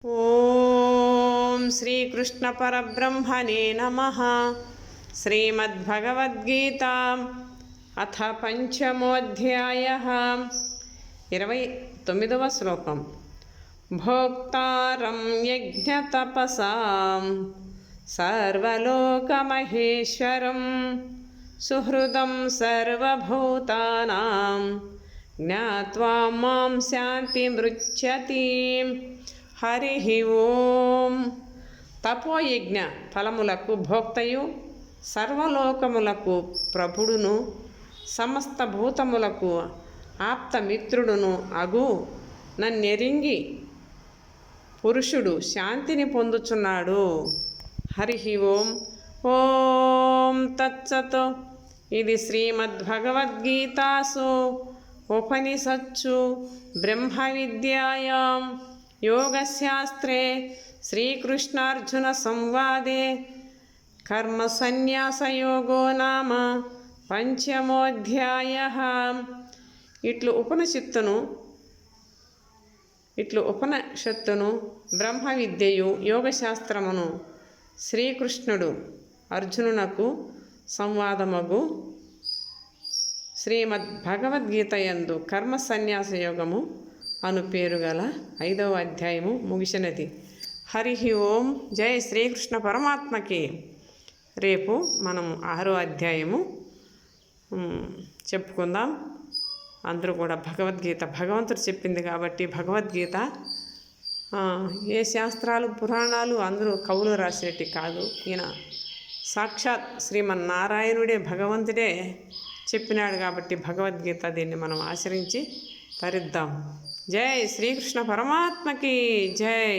ఓం శ్రీకృష్ణ పరబ్రహ్మణే నమః. శ్రీమద్భగవద్గీత అథ పంచమోధ్యాయః. 29వ శ్లోకం. భోక్తారం యజ్ఞతపసాం సర్వలోకమహేశ్వరం సుహృదం సర్వభూతానాం జ్ఞాత్వా మాం శాంతిమృచ్యతి. హరి ఓం. తపోయజ్ఞ ఫలములకు భోక్తయు, సర్వలోకములకు ప్రభుడును, సమస్త భూతములకు ఆప్తమిత్రుడును అగు నన్నెరింగి పురుషుడు శాంతిని పొందుచున్నాడు. హరి ఓం. ఓం తత్సత్. ఇది శ్రీమద్భగవద్గీతాసు ఉపనిషత్సు బ్రహ్మ విద్యాయాం యోగశాస్త్రే శ్రీకృష్ణార్జున సంవాదే కర్మసన్యాసయోగో నామ పంచమోధ్యాయః. ఇట్లు ఉపనిషత్తును బ్రహ్మ విద్యయు యోగశాస్త్రమును శ్రీకృష్ణుడు అర్జునునకు సంవాదమగు శ్రీమద్భగవద్గీత యందు కర్మ సన్యాస యోగము అను పేరు గల 5వ అధ్యాయము ముగిసినది. హరి ఓం. జై శ్రీకృష్ణ పరమాత్మకి. రేపు మనం 6వ అధ్యాయము చెప్పుకుందాం. అందరూ కూడా భగవద్గీత భగవంతుడు చెప్పింది కాబట్టి భగవద్గీత ఏ శాస్త్రాలు పురాణాలు అందరూ కవులు రాసినట్టు కాదు. ఈయన సాక్షాత్ శ్రీమన్నారాయణుడే భగవంతుడే చెప్పినాడు కాబట్టి భగవద్గీత దీన్ని మనం ఆచరించి తరిద్దాం. జై శ్రీకృష్ణ పరమాత్మకి జై.